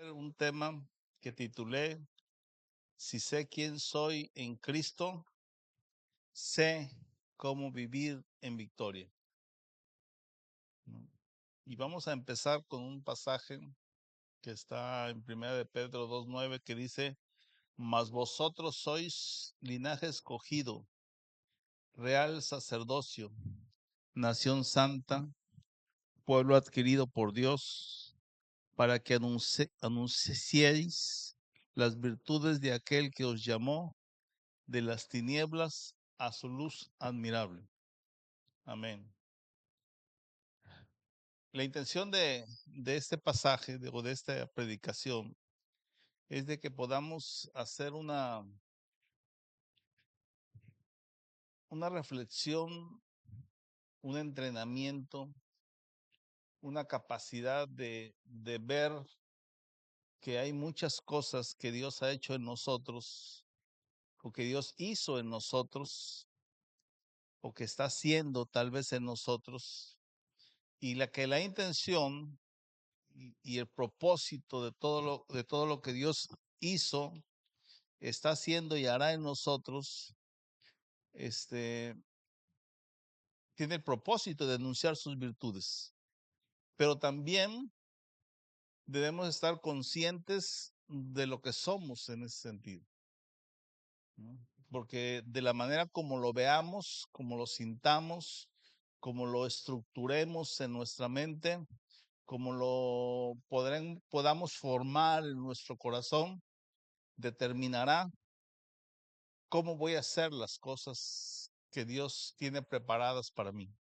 Un tema que titulé Si sé quién soy en Cristo, sé cómo vivir en victoria. ¿No? Y vamos a empezar con un pasaje que está en 1 de Pedro 2:9 que dice: Mas vosotros sois linaje escogido, real sacerdocio, nación santa, pueblo adquirido por Dios, para que anunciéis las virtudes de aquel que os llamó de las tinieblas a su luz admirable. Amén. La intención de este pasaje o de esta predicación es de que podamos hacer una reflexión, un entrenamiento, una capacidad de ver que hay muchas cosas que Dios ha hecho en nosotros, o que Dios hizo en nosotros, o que está haciendo tal vez en nosotros, y la intención y el propósito de todo lo que Dios hizo, está haciendo y hará en nosotros, tiene el propósito de denunciar sus virtudes. Pero también debemos estar conscientes de lo que somos en ese sentido, ¿no? Porque de la manera como lo veamos, como lo sintamos, como lo estructuremos en nuestra mente, como lo podamos formar en nuestro corazón, determinará cómo voy a hacer las cosas que Dios tiene preparadas para mí.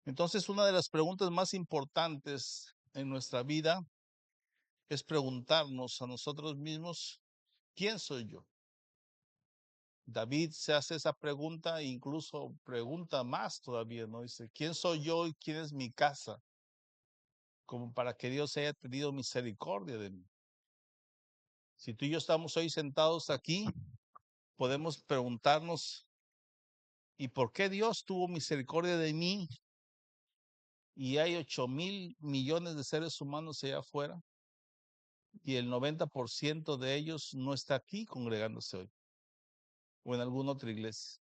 Entonces, una de las preguntas más importantes en nuestra vida es preguntarnos a nosotros mismos: ¿quién soy yo? David se hace esa pregunta e incluso pregunta más todavía, ¿no? Dice: ¿quién soy yo y quién es mi casa? Como para que Dios haya tenido misericordia de mí. Si tú y yo estamos hoy sentados aquí, podemos preguntarnos: ¿y por qué Dios tuvo misericordia de mí? Y hay 8,000,000,000 de seres humanos allá afuera, y el 90% de ellos no está aquí congregándose hoy, o en alguna otra iglesia.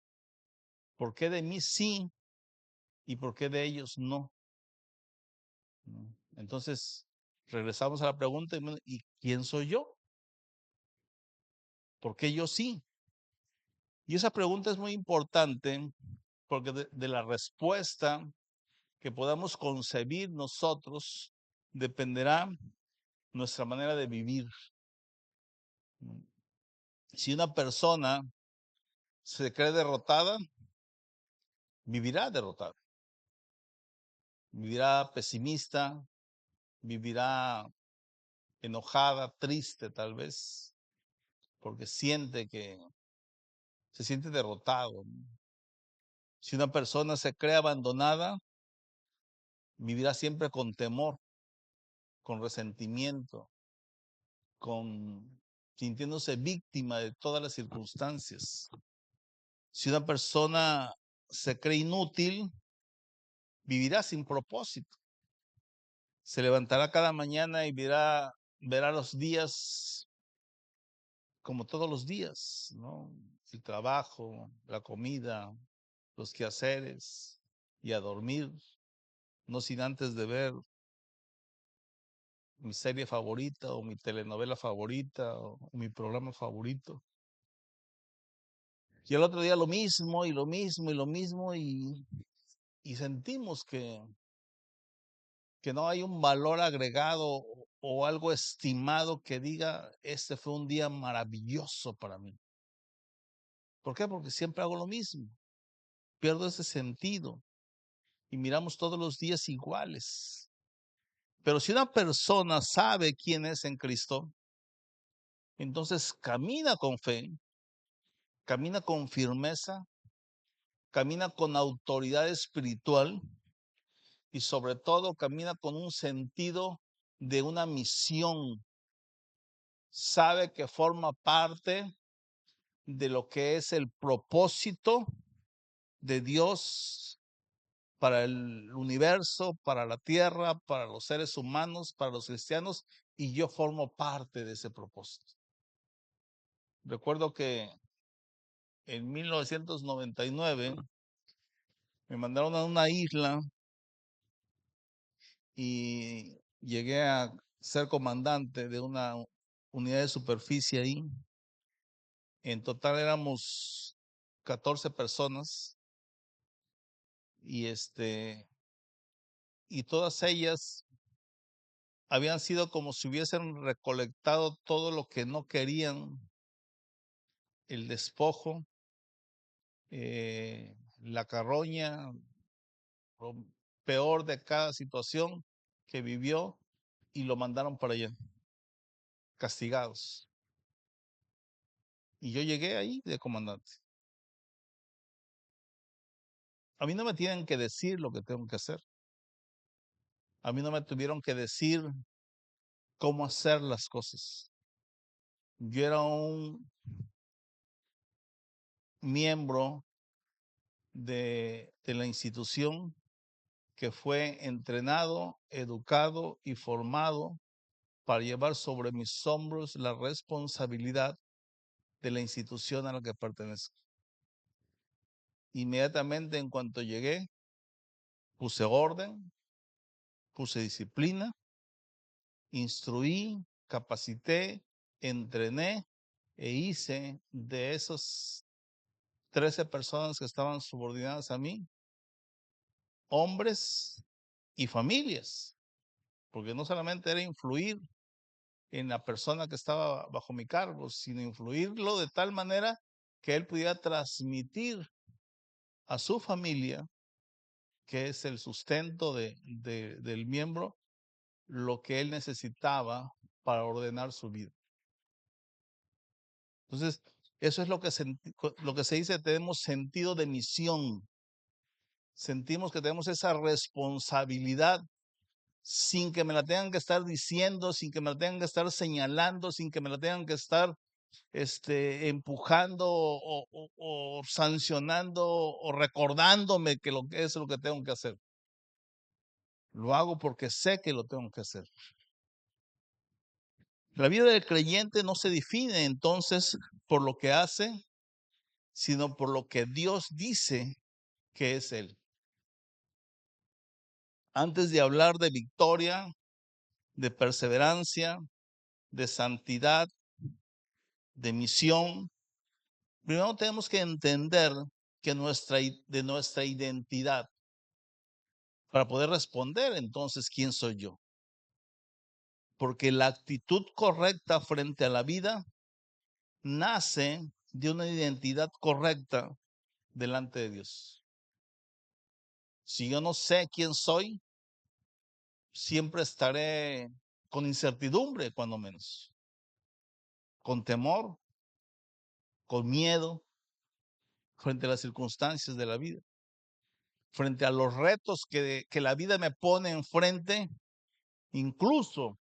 ¿Por qué de mí sí y por qué de ellos no? Entonces, regresamos a la pregunta: ¿y quién soy yo? ¿Por qué yo sí? Y esa pregunta es muy importante, porque de la respuesta que podamos concebir nosotros dependerá nuestra manera de vivir. Si una persona se cree derrotada, vivirá derrotada. Vivirá pesimista, vivirá enojada, triste tal vez, porque se siente derrotado. Si una persona se cree abandonada, vivirá siempre con temor, con resentimiento, sintiéndose víctima de todas las circunstancias. Si una persona se cree inútil, vivirá sin propósito. Se levantará cada mañana y verá los días como todos los días, ¿no? El trabajo, la comida, los quehaceres, y a dormir, no sin antes de ver mi serie favorita o mi telenovela favorita o mi programa favorito. Y el otro día lo mismo y lo mismo y lo mismo, y sentimos que no hay un valor agregado o algo estimado que diga: este fue un día maravilloso para mí. ¿Por qué? Porque siempre hago lo mismo. Pierdo ese sentido y miramos todos los días iguales. Pero si una persona sabe quién es en Cristo, entonces camina con fe, camina con firmeza, camina con autoridad espiritual y sobre todo camina con un sentido de una misión. Sabe que forma parte de lo que es el propósito de Dios para el universo, para la tierra, para los seres humanos, para los cristianos y yo formo parte de ese propósito. Recuerdo que en 1999 me mandaron a una isla y llegué a ser comandante de una unidad de superficie ahí. En total éramos 14 personas y y todas ellas habían sido como si hubiesen recolectado todo lo que no querían, el despojo, la carroña, lo peor de cada situación que vivió, y lo mandaron para allá, castigados. Y yo llegué ahí de comandante. A mí no me tienen que decir lo que tengo que hacer. A mí no me tuvieron que decir cómo hacer las cosas. Yo era un miembro de la institución que fue entrenado, educado y formado para llevar sobre mis hombros la responsabilidad de la institución a la que pertenezco. Inmediatamente en cuanto llegué, puse orden, puse disciplina, instruí, capacité, entrené e hice de esas 13 personas que estaban subordinadas a mí, hombres y familias, porque no solamente era influir en la persona que estaba bajo mi cargo, sino influirlo de tal manera que él pudiera transmitir a su familia, que es el sustento del miembro, lo que él necesitaba para ordenar su vida. Entonces, eso es lo que se dice, tenemos sentido de misión. Sentimos que tenemos esa responsabilidad sin que me la tengan que estar diciendo, sin que me la tengan que estar señalando, sin que me la tengan que estar empujando o sancionando o recordándome que lo que es lo que tengo que hacer. Lo hago porque sé que lo tengo que hacer. La vida del creyente no se define entonces por lo que hace, sino por lo que Dios dice que es Él. Antes de hablar de victoria, de perseverancia, de santidad, de misión, primero tenemos que entender que de nuestra identidad para poder responder entonces quién soy yo. Porque la actitud correcta frente a la vida nace de una identidad correcta delante de Dios. Si yo no sé quién soy, siempre estaré con incertidumbre, cuando menos, con temor, con miedo frente a las circunstancias de la vida, frente a los retos que la vida me pone enfrente, incluso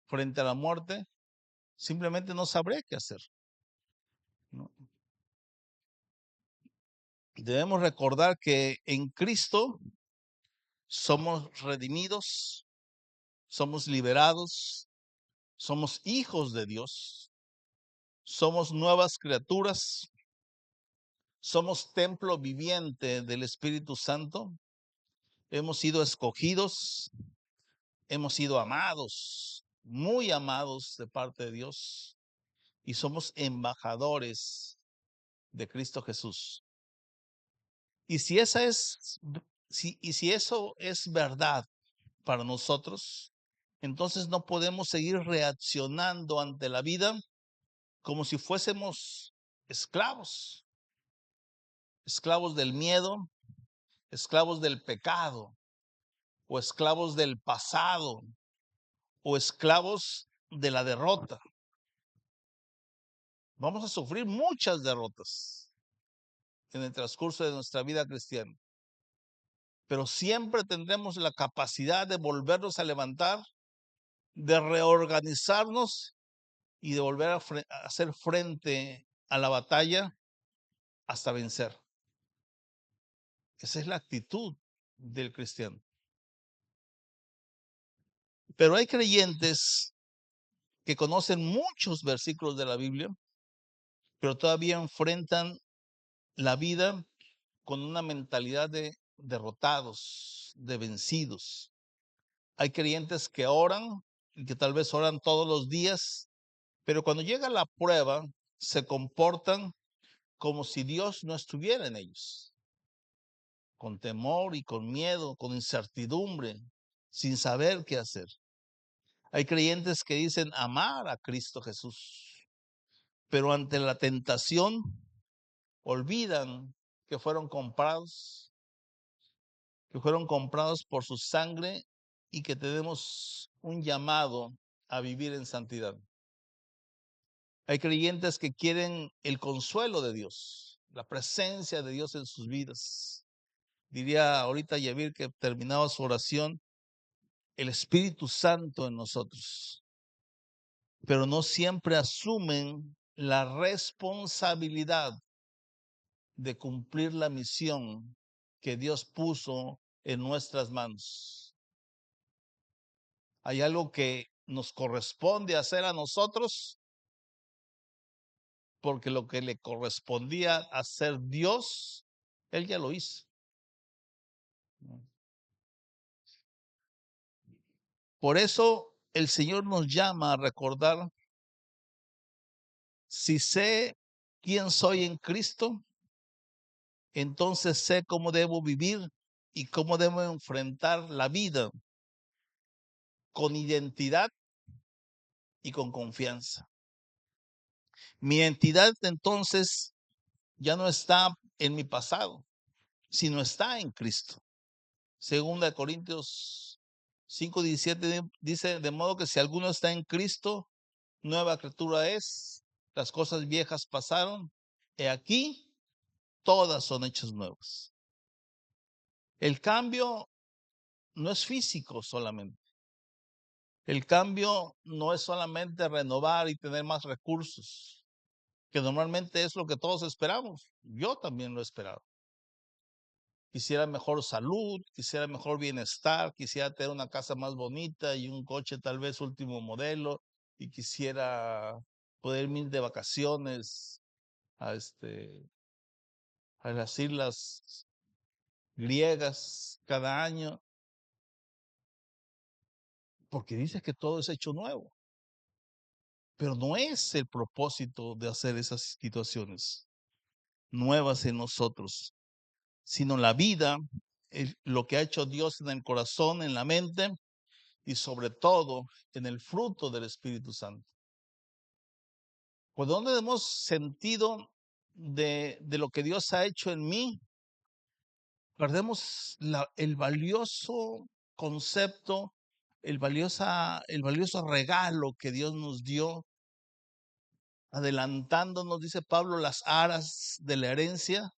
frente a la muerte, simplemente no sabré qué hacer, ¿no? Debemos recordar que en Cristo somos redimidos, somos liberados, somos hijos de Dios, somos nuevas criaturas, somos templo viviente del Espíritu Santo, hemos sido escogidos, hemos sido amados, muy amados de parte de Dios, y somos embajadores de Cristo Jesús. Y si si eso es verdad para nosotros, entonces no podemos seguir reaccionando ante la vida como si fuésemos esclavos, esclavos del miedo, esclavos del pecado, o esclavos del pasado, o esclavos de la derrota. Vamos a sufrir muchas derrotas en el transcurso de nuestra vida cristiana, pero siempre tendremos la capacidad de volvernos a levantar, de reorganizarnos y de volver a hacer frente a la batalla hasta vencer. Esa es la actitud del cristiano. Pero hay creyentes que conocen muchos versículos de la Biblia, pero todavía enfrentan la vida con una mentalidad de derrotados, de vencidos. Hay creyentes que oran y que tal vez oran todos los días, pero cuando llega la prueba, se comportan como si Dios no estuviera en ellos, con temor y con miedo, con incertidumbre, sin saber qué hacer. Hay creyentes que dicen amar a Cristo Jesús, pero ante la tentación olvidan que fueron comprados por su sangre y que tenemos un llamado a vivir en santidad. Hay creyentes que quieren el consuelo de Dios, la presencia de Dios en sus vidas. Diría ahorita Yavir, que terminaba su oración, el Espíritu Santo en nosotros. Pero no siempre asumen la responsabilidad de cumplir la misión que Dios puso en nuestras manos. Hay algo que nos corresponde hacer a nosotros, porque lo que le correspondía hacer Dios, Él ya lo hizo. Por eso el Señor nos llama a recordar: si sé quién soy en Cristo, entonces sé cómo debo vivir y cómo debo enfrentar la vida con identidad y con confianza. Mi identidad entonces ya no está en mi pasado, sino está en Cristo. Segunda de Corintios 5:17 dice: de modo que si alguno está en Cristo, nueva criatura es, las cosas viejas pasaron, he aquí, todas son hechas nuevas. El cambio no es físico solamente. El cambio no es solamente renovar y tener más recursos, que normalmente es lo que todos esperamos. Yo también lo he esperado. Quisiera mejor salud, quisiera mejor bienestar, quisiera tener una casa más bonita y un coche tal vez último modelo, y quisiera poder ir de vacaciones a las islas griegas cada año, porque dice que todo es hecho nuevo. Pero no es el propósito de hacer esas situaciones nuevas en nosotros, sino la vida, lo que ha hecho Dios en el corazón, en la mente y sobre todo en el fruto del Espíritu Santo. Cuando no hemos sentido de lo que Dios ha hecho en mí, perdemos el valioso concepto, el valioso regalo que Dios nos dio, adelantándonos, dice Pablo, las aras de la herencia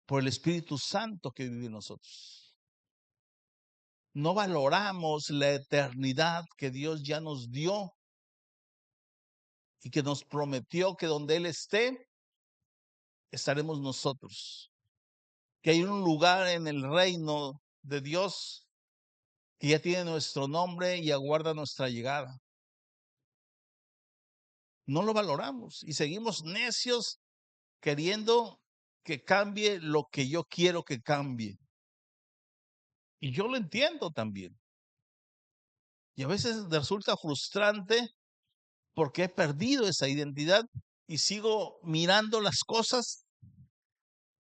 por el Espíritu Santo que vive en nosotros. No valoramos la eternidad que Dios ya nos dio y que nos prometió que donde Él esté, estaremos nosotros. Que hay un lugar en el reino de Dios que ya tiene nuestro nombre y aguarda nuestra llegada. No lo valoramos y seguimos necios queriendo que cambie lo que yo quiero que cambie. Y yo lo entiendo también. Y a veces resulta frustrante porque he perdido esa identidad y sigo mirando las cosas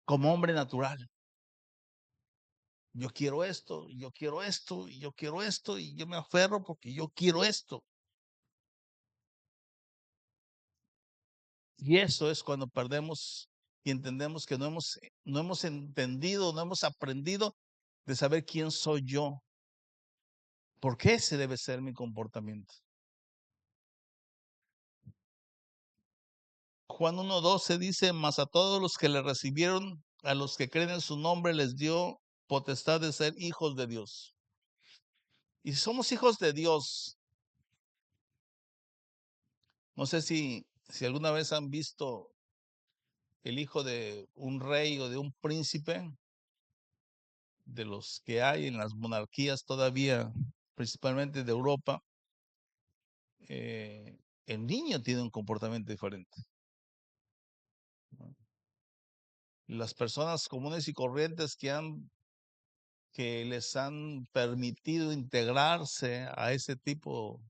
como hombre natural. Yo quiero esto, yo quiero esto, y yo quiero esto, y yo me aferro porque yo quiero esto. Y eso es cuando perdemos y entendemos que no hemos entendido, no hemos aprendido de saber quién soy yo. ¿Por qué ese debe ser mi comportamiento? Juan 1:12 dice: mas a todos los que le recibieron, a los que creen en su nombre, les dio potestad de ser hijos de Dios. Y si somos hijos de Dios, no sé si alguna vez han visto el hijo de un rey o de un príncipe, de los que hay en las monarquías todavía principalmente de Europa, el niño tiene un comportamiento diferente, ¿no? Las personas comunes y corrientes que les han permitido integrarse a ese tipo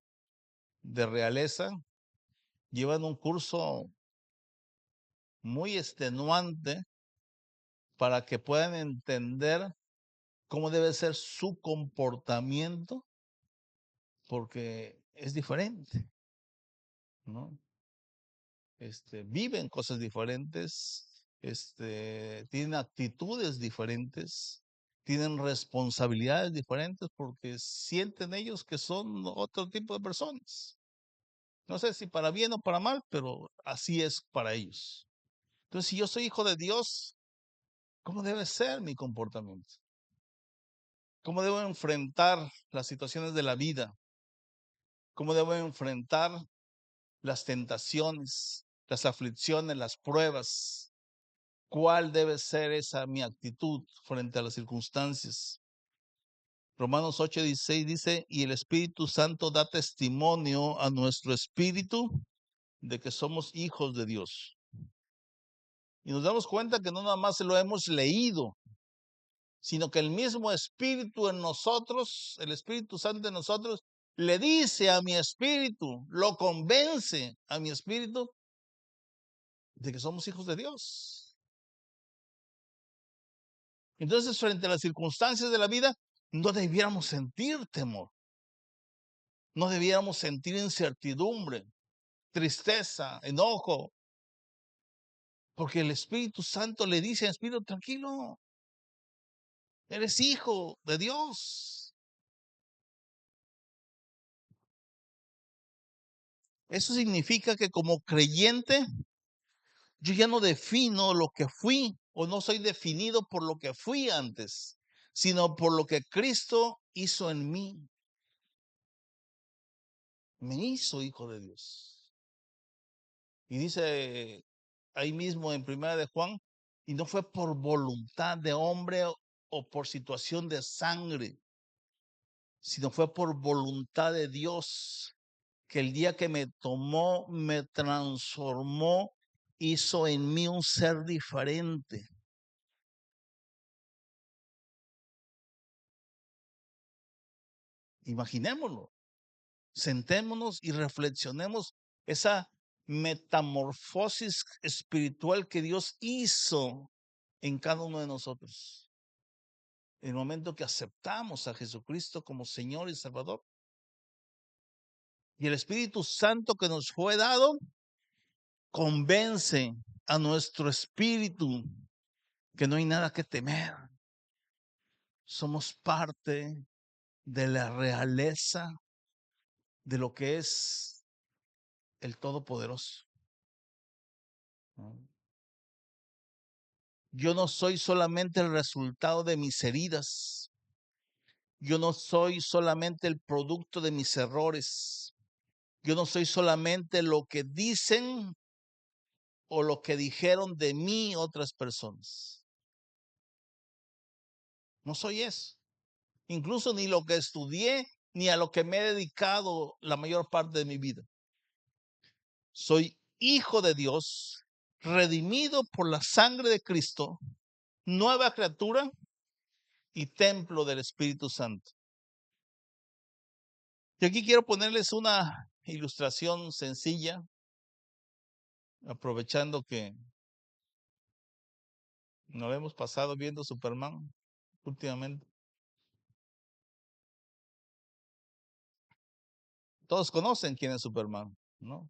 de realeza, llevan un curso muy extenuante para que puedan entender cómo debe ser su comportamiento, porque es diferente, ¿no? Viven cosas diferentes, tienen actitudes diferentes, tienen responsabilidades diferentes, porque sienten ellos que son otro tipo de personas. No sé si para bien o para mal, pero así es para ellos. Entonces, si yo soy hijo de Dios, ¿cómo debe ser mi comportamiento? ¿Cómo debo enfrentar las situaciones de la vida? ¿Cómo debo enfrentar las tentaciones, las aflicciones, las pruebas? ¿Cuál debe ser esa mi actitud frente a las circunstancias? Romanos 8:16 dice, y el Espíritu Santo da testimonio a nuestro espíritu de que somos hijos de Dios. Y nos damos cuenta que no nada más lo hemos leído, sino que el mismo Espíritu en nosotros, el Espíritu Santo en nosotros, le dice a mi espíritu, lo convence a mi espíritu de que somos hijos de Dios. Entonces, frente a las circunstancias de la vida, no debiéramos sentir temor, no debiéramos sentir incertidumbre, tristeza, enojo, porque el Espíritu Santo le dice al Espíritu, tranquilo, eres hijo de Dios. Eso significa que como creyente, yo ya no defino lo que fui o no soy definido por lo que fui antes, sino por lo que Cristo hizo en mí. Me hizo hijo de Dios. Y dice ahí mismo en Primera de Juan, y no fue por voluntad de hombre o por situación de sangre, sino fue por voluntad de Dios, que el día que me tomó, me transformó, hizo en mí un ser diferente. Imaginémoslo, sentémonos y reflexionemos esa metamorfosis espiritual que Dios hizo en cada uno de nosotros. En el momento que aceptamos a Jesucristo como Señor y Salvador. Y el Espíritu Santo que nos fue dado convence a nuestro espíritu que no hay nada que temer. Somos parte de la realeza de lo que es el Todopoderoso. Yo no soy solamente el resultado de mis heridas. Yo no soy solamente el producto de mis errores. Yo no soy solamente lo que dicen o lo que dijeron de mí otras personas. No soy eso. Incluso ni lo que estudié, ni a lo que me he dedicado la mayor parte de mi vida. Soy hijo de Dios, redimido por la sangre de Cristo, nueva criatura y templo del Espíritu Santo. Y aquí quiero ponerles una ilustración sencilla, aprovechando que nos hemos pasado viendo Superman últimamente. Todos conocen quién es Superman, ¿no?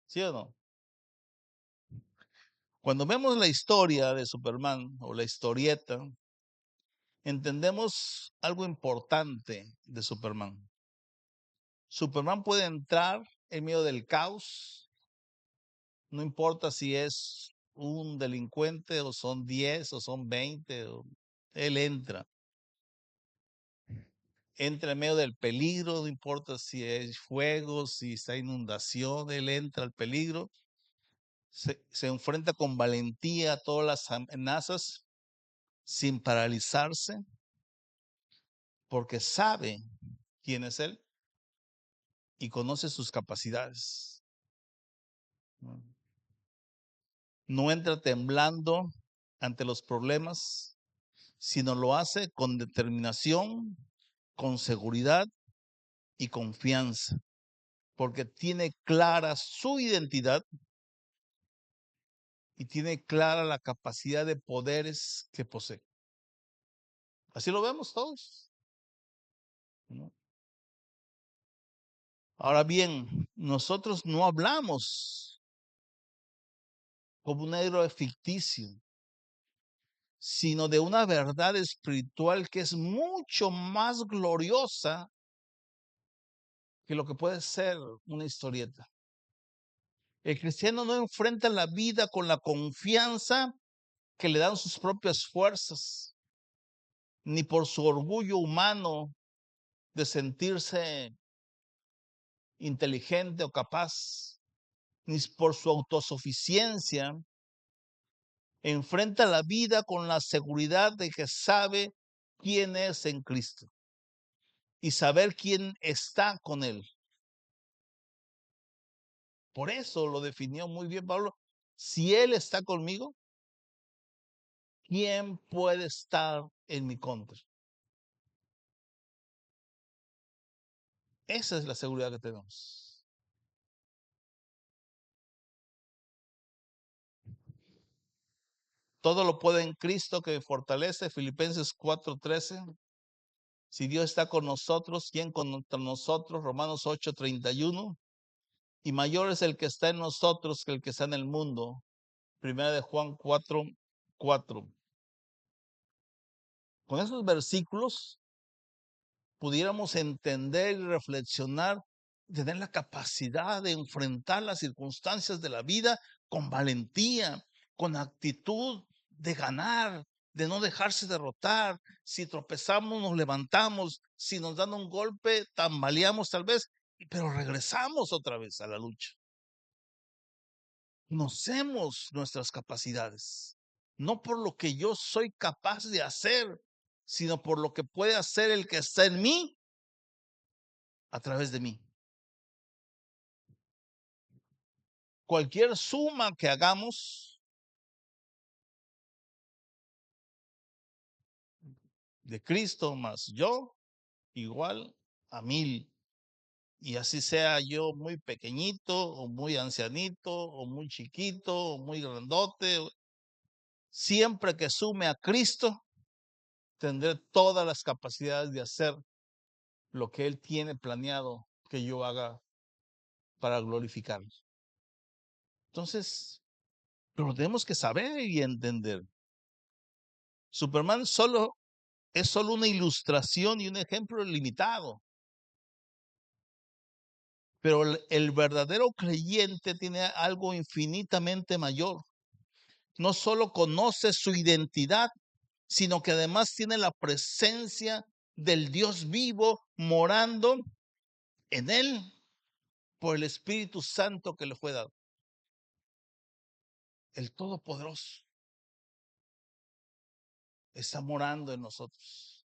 ¿Sí o no? Cuando vemos la historia de Superman o la historieta, entendemos algo importante de Superman. Superman puede entrar en medio del caos, no importa si es un delincuente o son 10 o son 20, él entra. Entra en medio del peligro, no importa si es fuego, si está inundación, él entra al peligro, se enfrenta con valentía a todas las amenazas sin paralizarse. porque sabe quién es Él y conoce sus capacidades. No entra temblando ante los problemas, sino lo hace con determinación, con seguridad y confianza, porque tiene clara su identidad y tiene clara la capacidad de poderes que posee. Así lo vemos todos, ¿no? Ahora bien, nosotros no hablamos como un héroe ficticio, sino de una verdad espiritual que es mucho más gloriosa que lo que puede ser una historieta. El cristiano no enfrenta la vida con la confianza que le dan sus propias fuerzas, ni por su orgullo humano de sentirse inteligente o capaz, ni por su autosuficiencia. Enfrenta la vida con la seguridad de que sabe quién es en Cristo y saber quién está con Él. Por eso lo definió muy bien Pablo. Si Él está conmigo, ¿quién puede estar en mi contra? Esa es la seguridad que tenemos. Todo lo puede en Cristo que me fortalece. Filipenses 4:13. Si Dios está con nosotros, ¿quién contra nosotros? Romanos 8:31. Y mayor es el que está en nosotros que el que está en el mundo. Primera de Juan 4:4. Con esos versículos pudiéramos entender y reflexionar, tener la capacidad de enfrentar las circunstancias de la vida con valentía, con actitud de ganar, de no dejarse derrotar. Si tropezamos, nos levantamos. Si nos dan un golpe, tambaleamos tal vez, pero regresamos otra vez a la lucha. Conocemos nuestras capacidades, no por lo que yo soy capaz de hacer, sino por lo que puede hacer el que está en mí a través de mí. Cualquier suma que hagamos de Cristo más yo, igual a 1000. Y así sea yo muy pequeñito, o muy ancianito, o muy chiquito, o muy grandote. Siempre que sume a Cristo, tendré todas las capacidades de hacer lo que Él tiene planeado que yo haga para glorificarlo. Entonces, pero tenemos que saber y entender. Superman es solo una ilustración y un ejemplo limitado. Pero el verdadero creyente tiene algo infinitamente mayor. No solo conoce su identidad, sino que además tiene la presencia del Dios vivo morando en él por el Espíritu Santo que le fue dado. El Todopoderoso está morando en nosotros.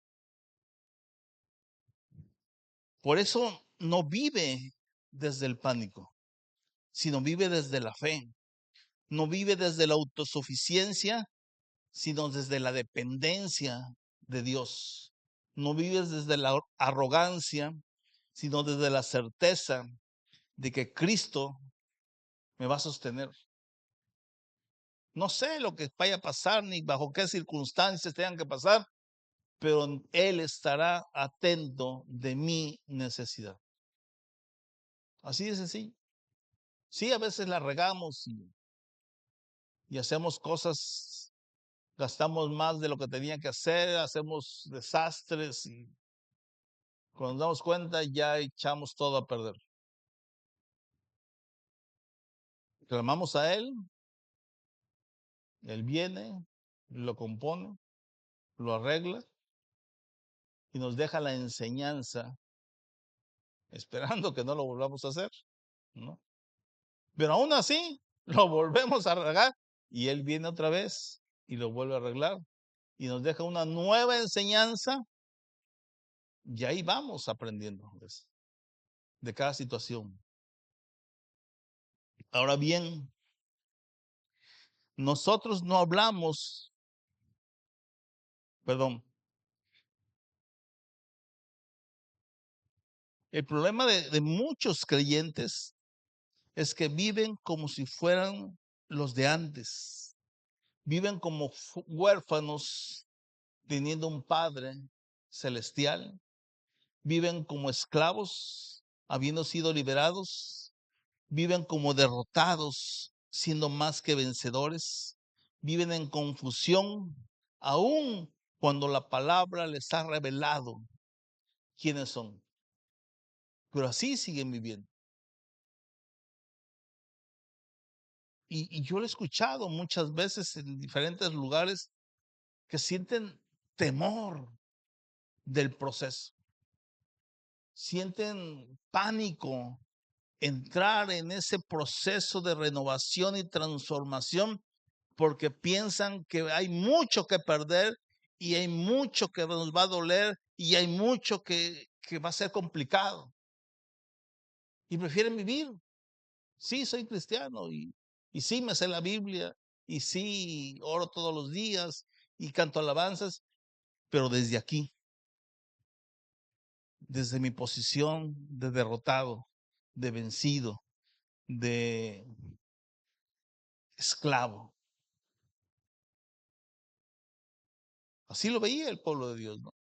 Por eso no vive desde el pánico, sino vive desde la fe. No vive desde la autosuficiencia, sino desde la dependencia de Dios. No vives desde la arrogancia, sino desde la certeza de que Cristo me va a sostener. No sé lo que vaya a pasar ni bajo qué circunstancias tengan que pasar, pero Él estará atento de mi necesidad. Así de sencillo. Sí, a veces la regamos y hacemos cosas, gastamos más de lo que tenía que hacer, hacemos desastres y cuando nos damos cuenta ya echamos todo a perder. Clamamos a Él, Él viene, lo compone, lo arregla y nos deja la enseñanza, esperando que no lo volvamos a hacer, ¿no? Pero aún así, lo volvemos a regar y Él viene otra vez y lo vuelve a arreglar y nos deja una nueva enseñanza Y ahí vamos aprendiendo de cada situación. Ahora bien, nosotros no hablamos, perdón, el problema de muchos creyentes es que viven como si fueran los de antes. Viven como huérfanos teniendo un Padre celestial. Viven como esclavos habiendo sido liberados. Viven como derrotados siendo más que vencedores. Viven en confusión aun cuando la palabra les ha revelado quiénes son. Pero así siguen viviendo. Y yo lo he escuchado muchas veces en diferentes lugares que sienten temor del proceso, sienten pánico entrar en ese proceso de renovación y transformación porque piensan que hay mucho que perder y hay mucho que nos va a doler y hay mucho que va a ser complicado. Y prefieren vivir. Sí, soy cristiano y sí me sé la Biblia y sí oro todos los días y canto alabanzas, pero desde aquí, desde mi posición de derrotado, de vencido, de esclavo. Así lo veía el pueblo de Dios, ¿no?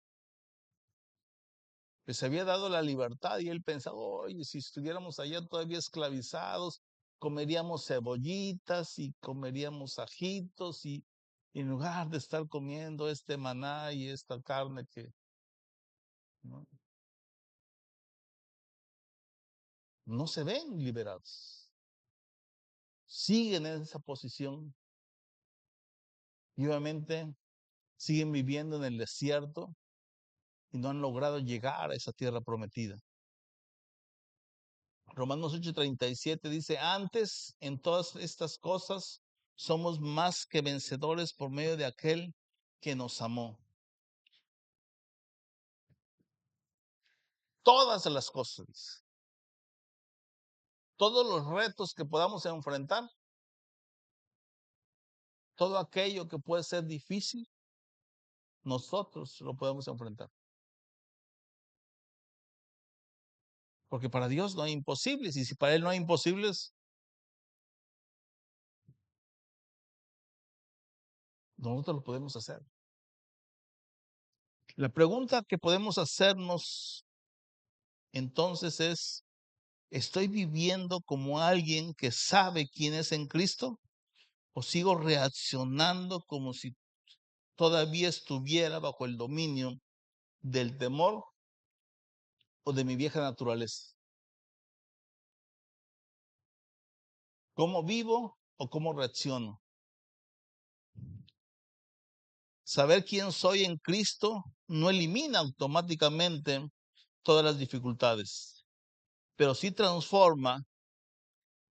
Les había dado la libertad y él pensaba, oye, si estuviéramos allá todavía esclavizados, comeríamos cebollitas y comeríamos ajitos y en lugar de estar comiendo este maná y esta carne que, ¿no? No se ven liberados. Siguen en esa posición y obviamente siguen viviendo en el desierto y no han logrado llegar a esa tierra prometida. Romanos 8:37 dice, antes en todas estas cosas somos más que vencedores por medio de aquel que nos amó. Todas las cosas, todos los retos que podamos enfrentar, todo aquello que puede ser difícil, nosotros lo podemos enfrentar. Porque para Dios no hay imposibles y si para Él no hay imposibles, nosotros lo podemos hacer. La pregunta que podemos hacernos entonces es, ¿estoy viviendo como alguien que sabe quién es en Cristo? ¿O sigo reaccionando como si todavía estuviera bajo el dominio del temor o de mi vieja naturaleza? ¿Cómo vivo o cómo reacciono? Saber quién soy en Cristo no elimina automáticamente todas las dificultades, pero sí transforma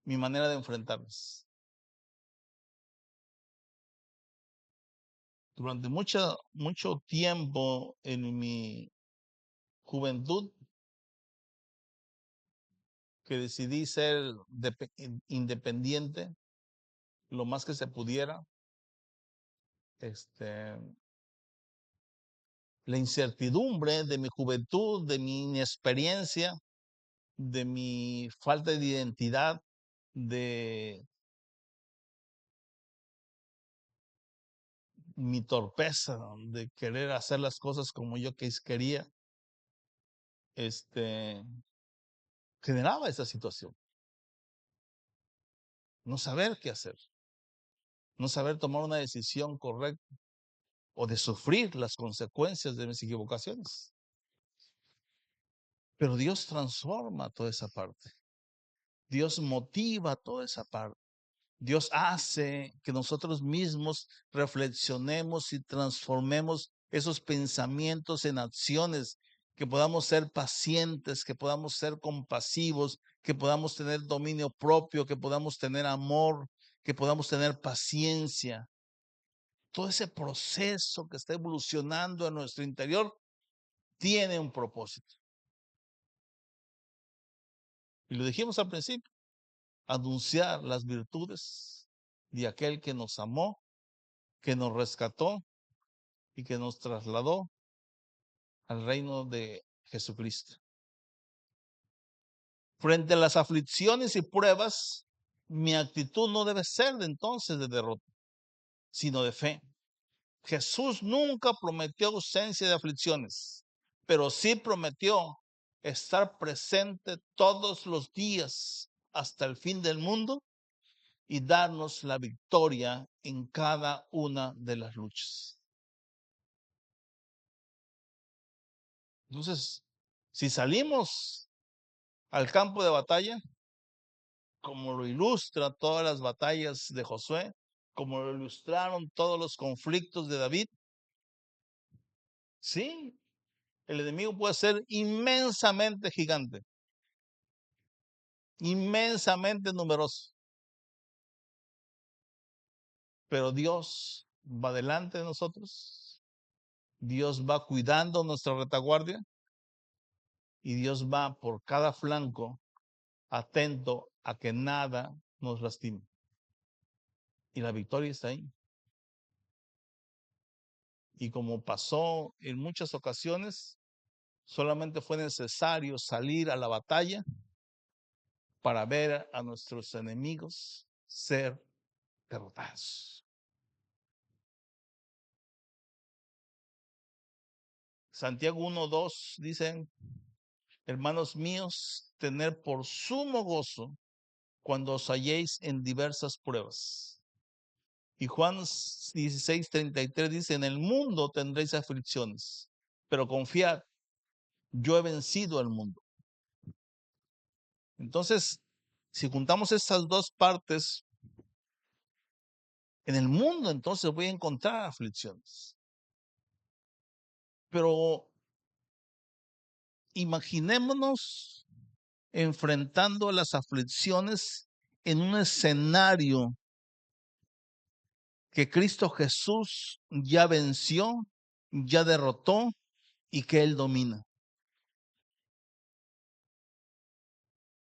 mi manera de enfrentarlas. Durante mucho tiempo en mi juventud, que decidí ser independiente lo más que se pudiera, la incertidumbre de mi juventud, de mi inexperiencia, de mi falta de identidad, de mi torpeza, de querer hacer las cosas como yo quería, generaba esa situación. No saber qué hacer, no saber tomar una decisión correcta o de sufrir las consecuencias de mis equivocaciones. Pero Dios transforma toda esa parte. Dios motiva toda esa parte. Dios hace que nosotros mismos reflexionemos y transformemos esos pensamientos en acciones, que podamos ser pacientes, que podamos ser compasivos, que podamos tener dominio propio, que podamos tener amor, que podamos tener paciencia. Todo ese proceso que está evolucionando en nuestro interior tiene un propósito. Y lo dijimos al principio, anunciar las virtudes de aquel que nos amó, que nos rescató y que nos trasladó al reino de Jesucristo. Frente a las aflicciones y pruebas, mi actitud no debe ser de entonces de derrota, sino de fe. Jesús nunca prometió ausencia de aflicciones, pero sí prometió estar presente todos los días hasta el fin del mundo y darnos la victoria en cada una de las luchas. Entonces, si salimos al campo de batalla, como lo ilustra todas las batallas de Josué, como lo ilustraron todos los conflictos de David, sí, el enemigo puede ser inmensamente gigante, inmensamente numeroso, pero Dios va delante de nosotros, Dios va cuidando nuestra retaguardia y Dios va por cada flanco atento a que nada nos lastime. Y la victoria está ahí. Y como pasó en muchas ocasiones, solamente fue necesario salir a la batalla para ver a nuestros enemigos ser derrotados. Santiago 1:2 dice, hermanos míos, tener por sumo gozo cuando os halléis en diversas pruebas. Y Juan 16:33 dice, en el mundo tendréis aflicciones, pero confiad, yo he vencido al mundo. Entonces, si juntamos estas dos partes, en el mundo entonces voy a encontrar aflicciones. Pero imaginémonos enfrentando las aflicciones en un escenario que Cristo Jesús ya venció, ya derrotó y que Él domina.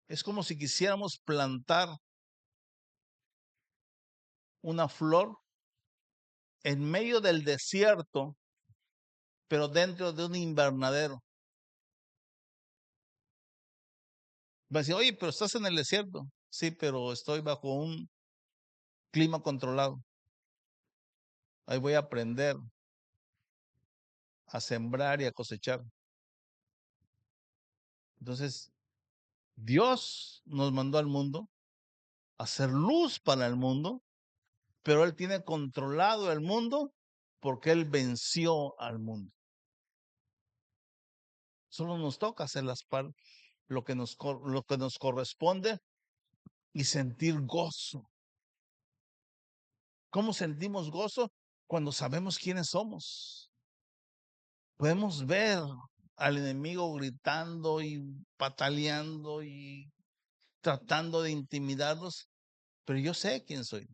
Es como si quisiéramos plantar una flor en medio del desierto, pero dentro de un invernadero. Va a decir, oye, pero estás en el desierto. Sí, pero estoy bajo un clima controlado. Ahí voy a aprender a sembrar y a cosechar. Entonces, Dios nos mandó al mundo a hacer luz para el mundo, pero Él tiene controlado el mundo porque Él venció al mundo. Solo nos toca hacer lo que nos corresponde y sentir gozo. ¿Cómo sentimos gozo? Cuando sabemos quiénes somos. Podemos ver al enemigo gritando y pataleando y tratando de intimidarnos, pero yo sé quién soy.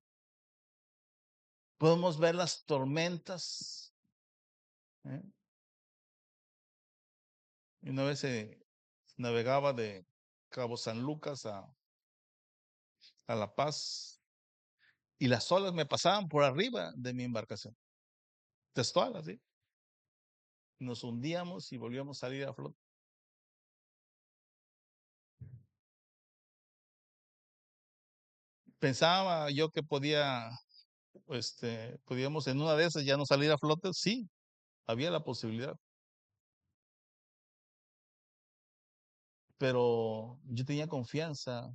Podemos ver las tormentas. ¿eh? Y una vez navegaba de Cabo San Lucas a La Paz y las olas me pasaban por arriba de mi embarcación. Textual, así. Nos hundíamos y volvíamos a salir a flote. Pensaba yo que podíamos en una de esas ya no salir a flote. Sí, había la posibilidad. Pero yo tenía confianza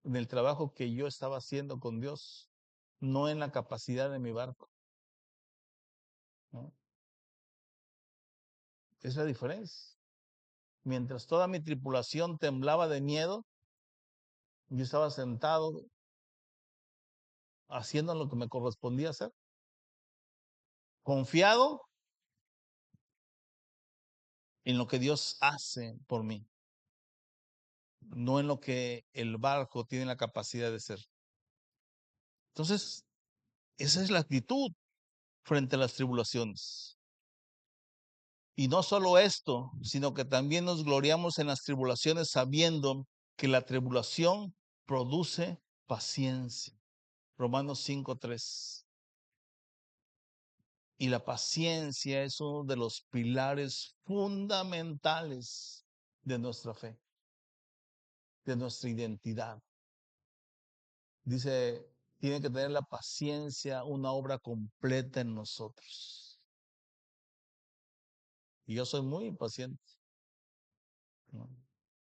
en el trabajo que yo estaba haciendo con Dios, no en la capacidad de mi barco. ¿no? Es la diferencia. Mientras toda mi tripulación temblaba de miedo, yo estaba sentado haciendo lo que me correspondía hacer. Confiado en lo que Dios hace por mí, no en lo que el barco tiene la capacidad de ser. Entonces, esa es la actitud frente a las tribulaciones. Y no solo esto, sino que también nos gloriamos en las tribulaciones sabiendo que la tribulación produce paciencia. Romanos 5:3. Y la paciencia es uno de los pilares fundamentales de nuestra fe, de nuestra identidad. Dice, tiene que tener la paciencia una obra completa en nosotros. Y yo soy muy impaciente, ¿no?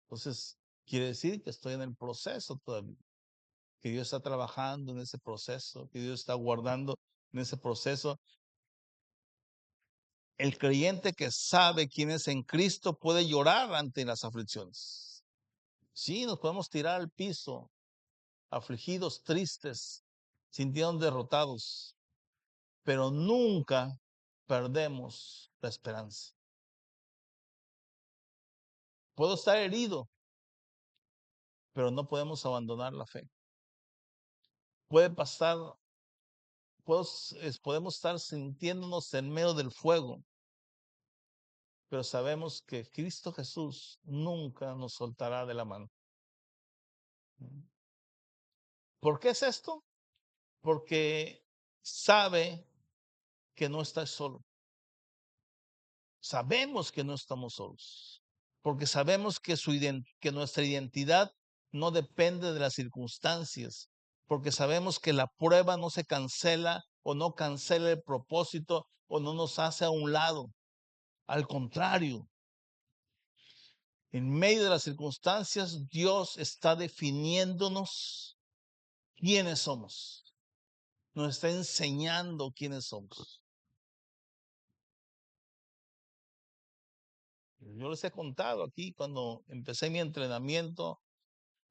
Entonces, quiere decir que estoy en el proceso todavía, que Dios está trabajando en ese proceso, que Dios está guardando en ese proceso. El creyente que sabe quién es en Cristo puede llorar ante las aflicciones. Sí, nos podemos tirar al piso, afligidos, tristes, sintiendo derrotados, pero nunca perdemos la esperanza. Puedo estar herido, pero no podemos abandonar la fe. Puede pasar, podemos estar sintiéndonos en medio del fuego, pero sabemos que Cristo Jesús nunca nos soltará de la mano. ¿Por qué es esto? Porque sabe que no está solo. Sabemos que no estamos solos, porque sabemos que, que nuestra identidad no depende de las circunstancias, porque sabemos que la prueba no se cancela o no cancela el propósito o no nos hace a un lado. Al contrario, en medio de las circunstancias, Dios está definiéndonos quiénes somos. Nos está enseñando quiénes somos. Yo les he contado aquí cuando empecé mi entrenamiento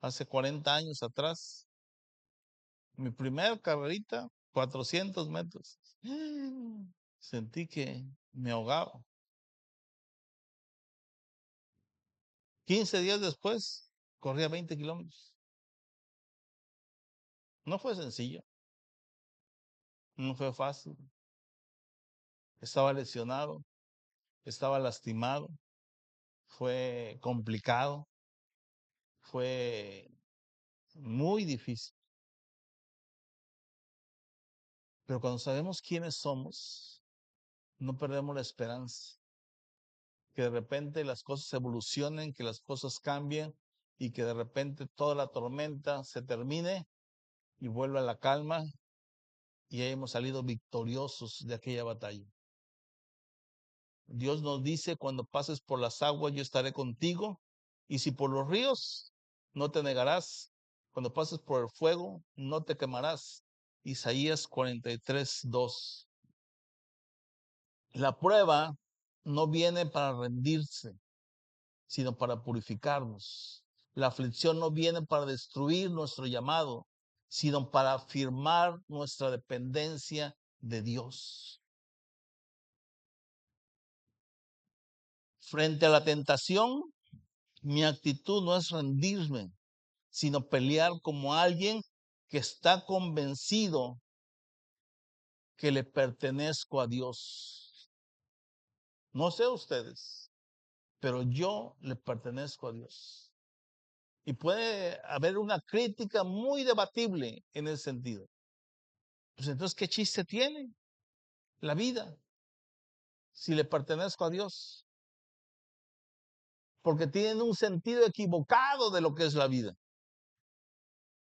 hace 40 años atrás, mi primera carrerita, 400 metros. Sentí que me ahogaba. 15 días después, corría 20 kilómetros. No fue sencillo, no fue fácil. Estaba lesionado, estaba lastimado, fue complicado, fue muy difícil. Pero cuando sabemos quiénes somos, no perdemos la esperanza. Que de repente las cosas evolucionen, que las cosas cambien y que de repente toda la tormenta se termine y vuelva a la calma y hemos salido victoriosos de aquella batalla. Dios nos dice, cuando pases por las aguas, yo estaré contigo, y si por los ríos, no te negarás. Cuando pases por el fuego, no te quemarás. Isaías 43:2. La prueba no viene para rendirse, sino para purificarnos. La aflicción no viene para destruir nuestro llamado, sino para afirmar nuestra dependencia de Dios. Frente a la tentación, mi actitud no es rendirme, sino pelear como alguien que está convencido que le pertenezco a Dios. No sé ustedes, pero yo le pertenezco a Dios. Y puede haber una crítica muy debatible en ese sentido. Pues entonces, ¿qué chiste tiene la vida si le pertenezco a Dios? Porque tienen un sentido equivocado de lo que es la vida.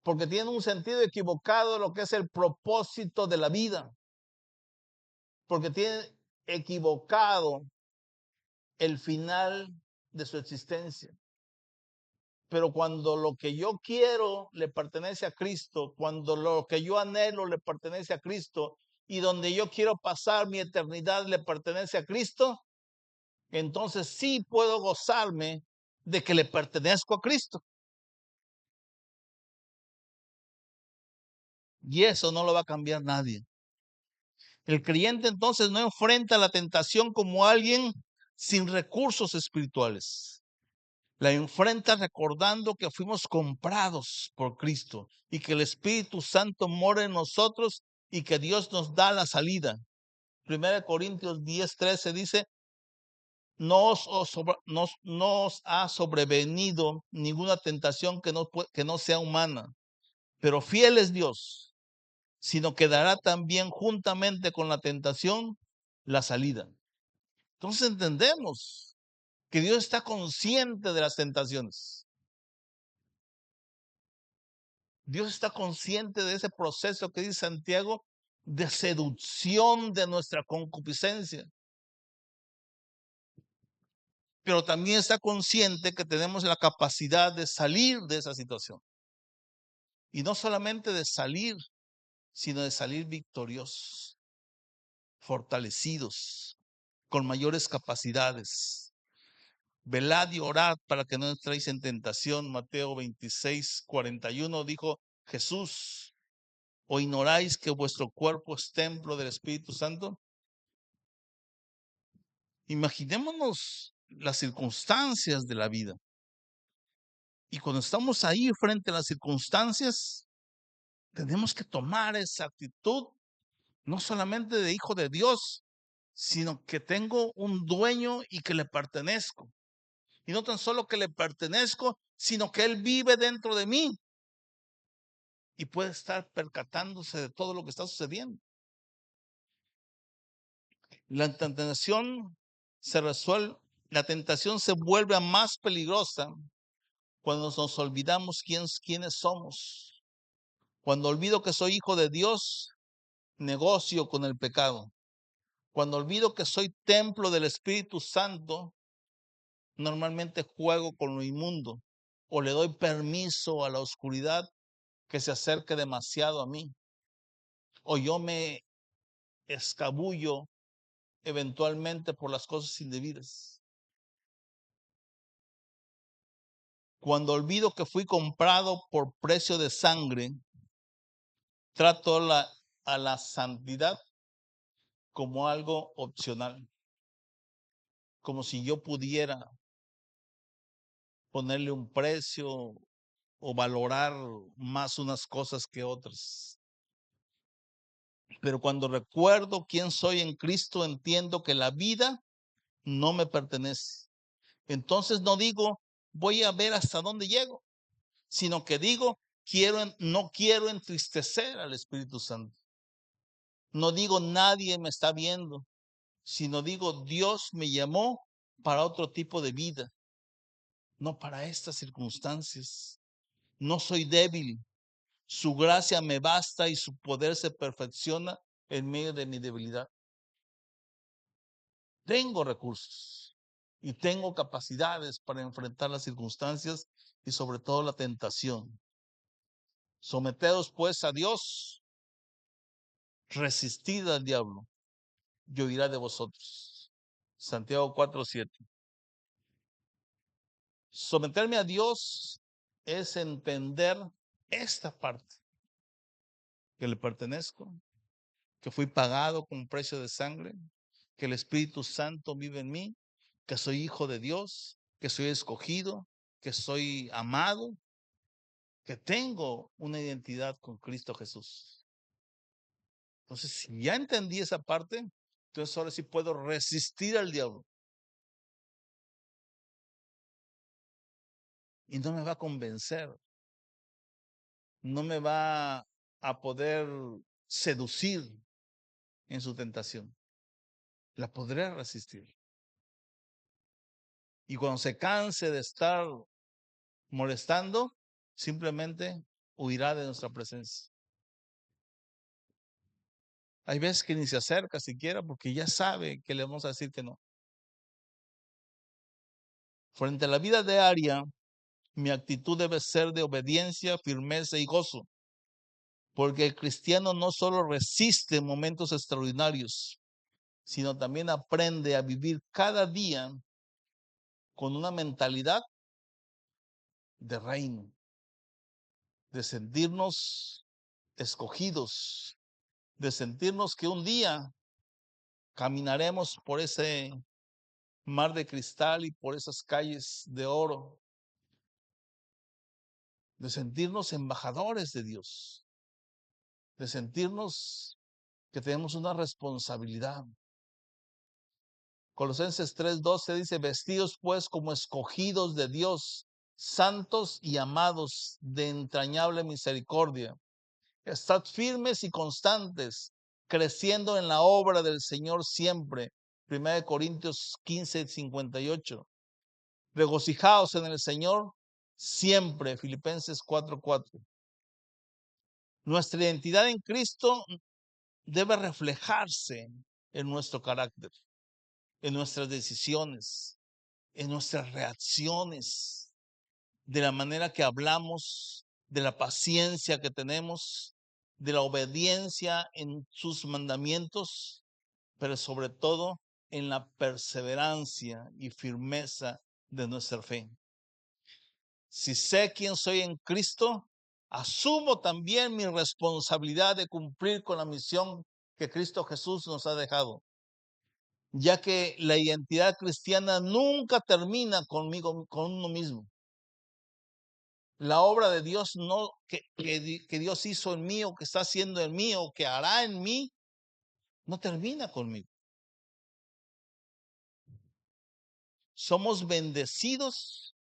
Porque tienen un sentido equivocado de lo que es el propósito de la vida. Porque tienen equivocado el final de su existencia. Pero cuando lo que yo quiero le pertenece a Cristo, cuando lo que yo anhelo le pertenece a Cristo, y donde yo quiero pasar mi eternidad le pertenece a Cristo, entonces sí puedo gozarme de que le pertenezco a Cristo. Y eso no lo va a cambiar nadie. El creyente entonces no enfrenta la tentación como alguien sin recursos espirituales. La enfrenta recordando que fuimos comprados por Cristo y que el Espíritu Santo mora en nosotros y que Dios nos da la salida. 1 Corintios 10:13 dice, no os ha sobrevenido ninguna tentación que no sea humana, pero fiel es Dios, sino que dará también juntamente con la tentación la salida. Entonces entendemos que Dios está consciente de las tentaciones. Dios está consciente de ese proceso que dice Santiago de seducción de nuestra concupiscencia. Pero también está consciente que tenemos la capacidad de salir de esa situación. Y no solamente de salir, sino de salir victoriosos, fortalecidos, con mayores capacidades. Velad y orad para que no entréis en tentación. Mateo 26:41 dijo Jesús, ¿o ignoráis que vuestro cuerpo es templo del Espíritu Santo? Imaginémonos las circunstancias de la vida. Y cuando estamos ahí frente a las circunstancias, tenemos que tomar esa actitud, no solamente de hijo de Dios, sino que tengo un dueño y que le pertenezco. Y no tan solo que le pertenezco, sino que Él vive dentro de mí y puede estar percatándose de todo lo que está sucediendo. La tentación la tentación se vuelve más peligrosa cuando nos olvidamos quiénes somos. Cuando olvido que soy hijo de Dios, negocio con el pecado. Cuando olvido que soy templo del Espíritu Santo, normalmente juego con lo inmundo o le doy permiso a la oscuridad que se acerque demasiado a mí. O yo me escabullo eventualmente por las cosas indebidas. Cuando olvido que fui comprado por precio de sangre, trato a la santidad como algo opcional, como si yo pudiera ponerle un precio o valorar más unas cosas que otras. Pero cuando recuerdo quién soy en Cristo, entiendo que la vida no me pertenece. Entonces no digo, voy a ver hasta dónde llego, sino que digo, no quiero entristecer al Espíritu Santo. No digo, nadie me está viendo, sino digo, Dios me llamó para otro tipo de vida, no para estas circunstancias. No soy débil, su gracia me basta y su poder se perfecciona en medio de mi debilidad. Tengo recursos y tengo capacidades para enfrentar las circunstancias y sobre todo la tentación. Someteos pues a Dios, resistid al diablo y huirá de vosotros. Santiago 4:7. Someterme a Dios es entender esta parte, que le pertenezco, que fui pagado con un precio de sangre, que el Espíritu Santo vive en mí, que soy hijo de Dios, que soy escogido, que soy amado, que tengo una identidad con Cristo Jesús. Entonces, si ya entendí esa parte, entonces ahora sí puedo resistir al diablo. Y no me va a convencer, no me va a poder seducir en su tentación. La podré resistir. Y cuando se canse de estar molestando, simplemente huirá de nuestra presencia. Hay veces que ni se acerca siquiera porque ya sabe que le vamos a decir que no. Frente a la vida diaria, mi actitud debe ser de obediencia, firmeza y gozo. Porque el cristiano no solo resiste momentos extraordinarios, sino también aprende a vivir cada día con una mentalidad de reino, de sentirnos escogidos, de sentirnos que un día caminaremos por ese mar de cristal y por esas calles de oro, de sentirnos embajadores de Dios, de sentirnos que tenemos una responsabilidad. Colosenses 3:12 dice, vestidos pues como escogidos de Dios, santos y amados de entrañable misericordia. Estad firmes y constantes, creciendo en la obra del Señor siempre. 1 Corintios 15:58. Regocijaos en el Señor siempre. Filipenses 4:4. Nuestra identidad en Cristo debe reflejarse en nuestro carácter, en nuestras decisiones, en nuestras reacciones, de la manera que hablamos, de la paciencia que tenemos, de la obediencia en sus mandamientos, pero sobre todo en la perseverancia y firmeza de nuestra fe. Si sé quién soy en Cristo, asumo también mi responsabilidad de cumplir con la misión que Cristo Jesús nos ha dejado, ya que la identidad cristiana nunca termina conmigo, con uno mismo. La obra de Dios que Dios hizo en mí, o que está haciendo en mí, o que hará en mí, no termina conmigo. Somos bendecidos,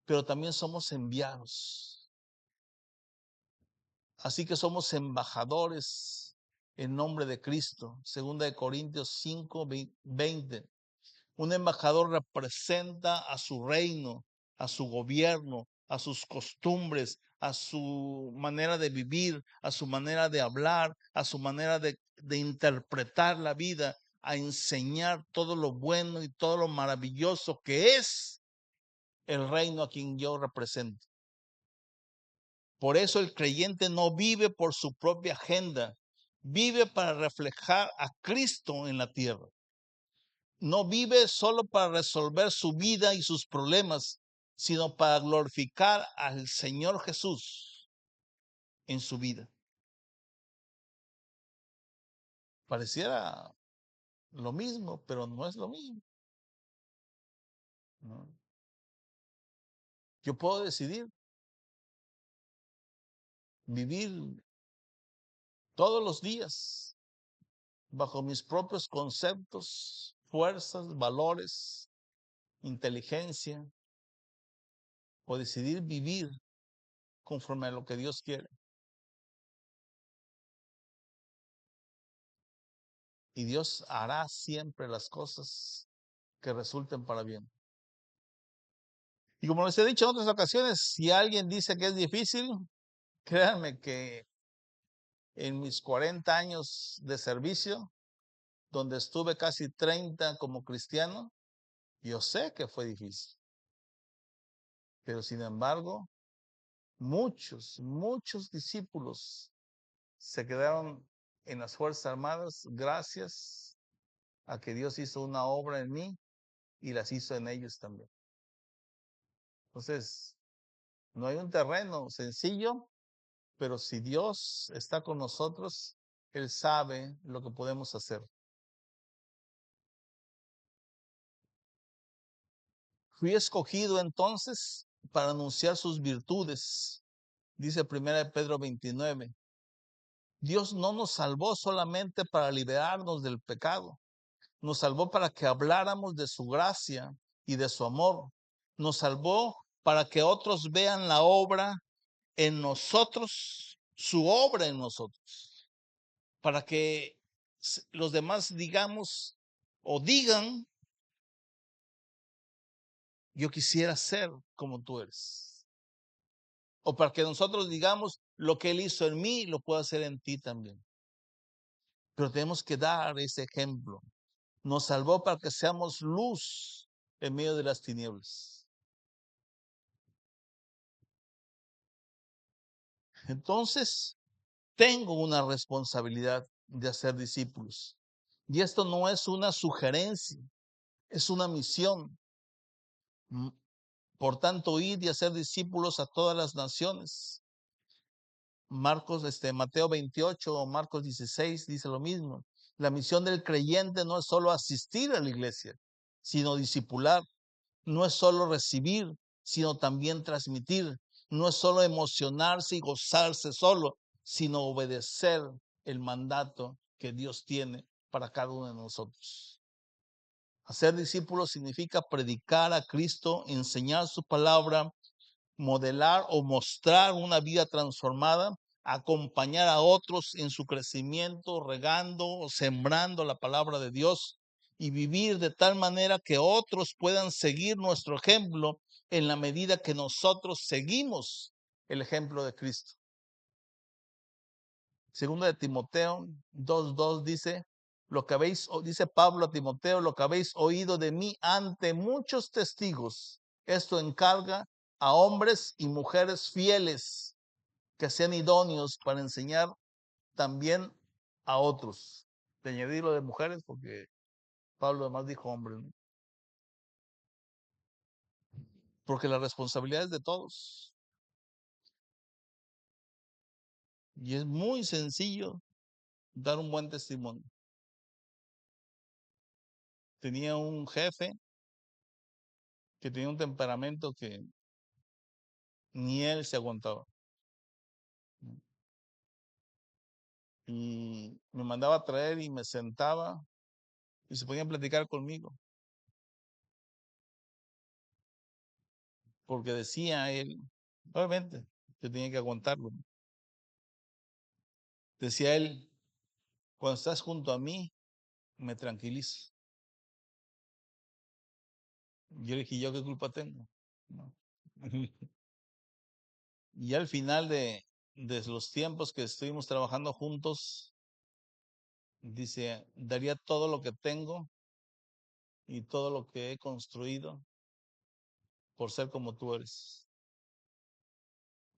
pero también somos enviados. Así que somos embajadores en nombre de Cristo. 2 Corintios 5:20. Un embajador representa a su reino, a su gobierno, a sus costumbres, a su manera de vivir, a su manera de hablar, a su manera de interpretar la vida, a enseñar todo lo bueno y todo lo maravilloso que es el reino a quien yo represento. Por eso el creyente no vive por su propia agenda, vive para reflejar a Cristo en la tierra. No vive solo para resolver su vida y sus problemas, sino para glorificar al Señor Jesús en su vida. Pareciera lo mismo, pero no es lo mismo, ¿no? Yo puedo decidir vivir todos los días bajo mis propios conceptos, fuerzas, valores, inteligencia, o decidir vivir conforme a lo que Dios quiere. Y Dios hará siempre las cosas que resulten para bien. Y como les he dicho en otras ocasiones, si alguien dice que es difícil, créanme que en mis 40 años de servicio, donde estuve casi 30 como cristiano, yo sé que fue difícil. Pero sin embargo, muchos discípulos se quedaron en las Fuerzas Armadas gracias a que Dios hizo una obra en mí y las hizo en ellos también. Entonces, no hay un terreno sencillo, pero si Dios está con nosotros, Él sabe lo que podemos hacer. Fui escogido entonces para anunciar sus virtudes, dice 1 Pedro 29. Dios no nos salvó solamente para liberarnos del pecado, nos salvó para que habláramos de su gracia y de su amor. Nos salvó para que otros vean la obra en nosotros, su obra en nosotros, para que los demás digamos o digan, yo quisiera ser como tú eres. O para que nosotros digamos, lo que Él hizo en mí, lo puedo hacer en ti también. Pero tenemos que dar ese ejemplo. Nos salvó para que seamos luz en medio de las tinieblas. Entonces, tengo una responsabilidad de hacer discípulos. Y esto no es una sugerencia, es una misión. Por tanto, id y hacer discípulos a todas las naciones. Mateo 28 o Marcos 16 dice lo mismo. La misión del creyente no es solo asistir a la iglesia, sino discipular. No es solo recibir, sino también transmitir. No es solo emocionarse y gozarse solo, sino obedecer el mandato que Dios tiene para cada uno de nosotros. Hacer discípulos significa predicar a Cristo, enseñar su palabra, modelar o mostrar una vida transformada, acompañar a otros en su crecimiento, regando o sembrando la palabra de Dios y vivir de tal manera que otros puedan seguir nuestro ejemplo en la medida que nosotros seguimos el ejemplo de Cristo. Segunda de Timoteo 2:2 dice, dice Pablo a Timoteo, lo que habéis oído de mí ante muchos testigos, esto encarga a hombres y mujeres fieles que sean idóneos para enseñar también a otros. De añadir lo de mujeres porque Pablo además dijo hombres, ¿no? Porque la responsabilidad es de todos. Y es muy sencillo dar un buen testimonio. Tenía un jefe que tenía un temperamento que ni él se aguantaba. Y me mandaba a traer y me sentaba y se podían platicar conmigo. Porque decía él, obviamente, yo tenía que aguantarlo. Decía él, cuando estás junto a mí, me tranquiliza. Yo le dije, ¿yo qué culpa tengo? No. Y al final de los tiempos que estuvimos trabajando juntos, dice, daría todo lo que tengo y todo lo que he construido por ser como tú eres.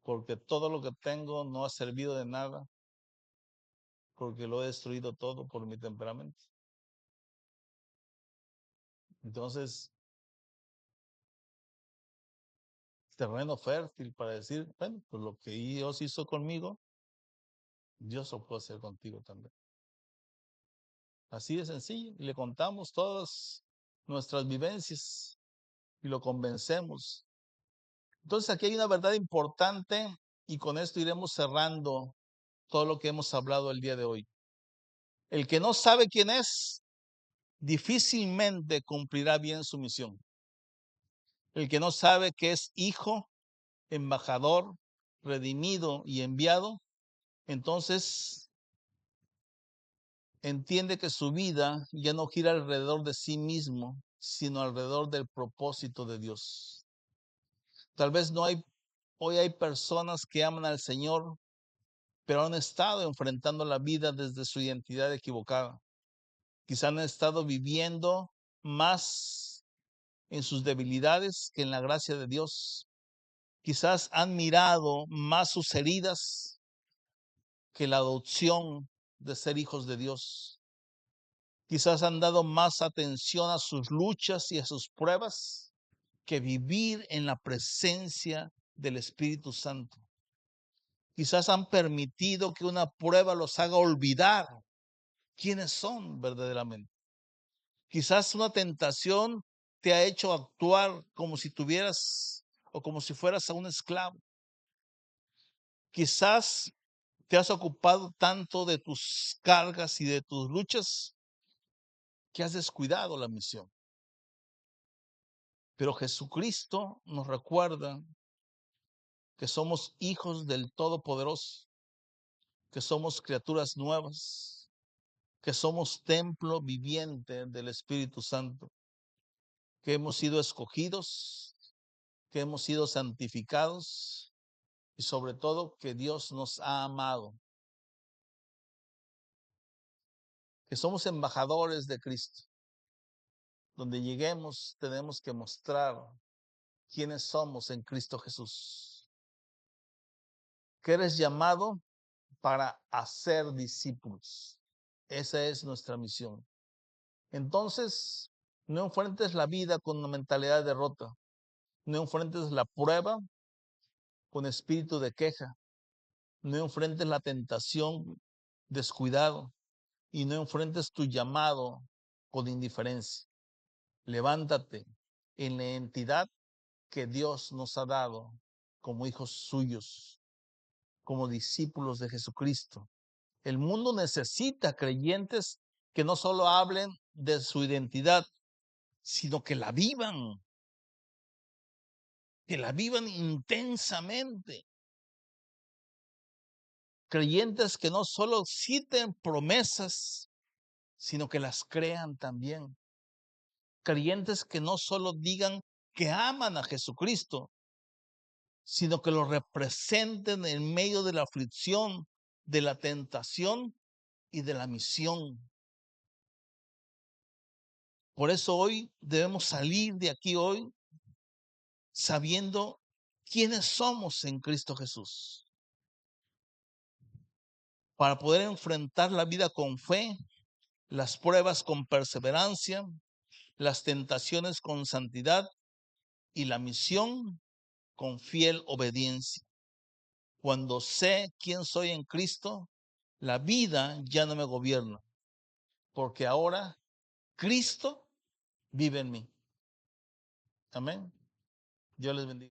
Porque todo lo que tengo no ha servido de nada, porque lo he destruido todo por mi temperamento. Entonces, terreno fértil para decir, bueno, pues lo que Dios hizo conmigo, Dios lo puede hacer contigo también. Así de sencillo. Y le contamos todas nuestras vivencias y lo convencemos. Entonces, aquí hay una verdad importante y con esto iremos cerrando todo lo que hemos hablado el día de hoy. El que no sabe quién es, difícilmente cumplirá bien su misión. El que no sabe que es hijo, embajador, redimido y enviado, entonces entiende que su vida ya no gira alrededor de sí mismo, sino alrededor del propósito de Dios. Tal vez hoy hay personas que aman al Señor, pero han estado enfrentando la vida desde su identidad equivocada. Quizá han estado viviendo más en sus debilidades que en la gracia de Dios. Quizás han mirado más sus heridas que la adopción de ser hijos de Dios. Quizás han dado más atención a sus luchas y a sus pruebas que vivir en la presencia del Espíritu Santo. Quizás han permitido que una prueba los haga olvidar quiénes son verdaderamente. Quizás una tentación te ha hecho actuar como si tuvieras o como si fueras a un esclavo. Quizás te has ocupado tanto de tus cargas y de tus luchas que has descuidado la misión. Pero Jesucristo nos recuerda que somos hijos del Todopoderoso, que somos criaturas nuevas, que somos templo viviente del Espíritu Santo, que hemos sido escogidos, que hemos sido santificados y sobre todo que Dios nos ha amado, que somos embajadores de Cristo. Donde lleguemos tenemos que mostrar quiénes somos en Cristo Jesús. Que eres llamado para hacer discípulos. Esa es nuestra misión. Entonces, no enfrentes la vida con una mentalidad de derrota. No enfrentes la prueba con espíritu de queja. No enfrentes la tentación descuidado. Y no enfrentes tu llamado con indiferencia. Levántate en la entidad que Dios nos ha dado como hijos suyos, como discípulos de Jesucristo. El mundo necesita creyentes que no solo hablen de su identidad, sino que la vivan intensamente. Creyentes que no solo citen promesas, sino que las crean también. Creyentes que no solo digan que aman a Jesucristo, sino que lo representen en medio de la aflicción, de la tentación y de la misión. Por eso hoy debemos salir de aquí hoy sabiendo quiénes somos en Cristo Jesús, para poder enfrentar la vida con fe, las pruebas con perseverancia, las tentaciones con santidad y la misión con fiel obediencia. Cuando sé quién soy en Cristo, la vida ya no me gobierna, porque ahora Cristo vive en mí. Amén. Dios les bendiga.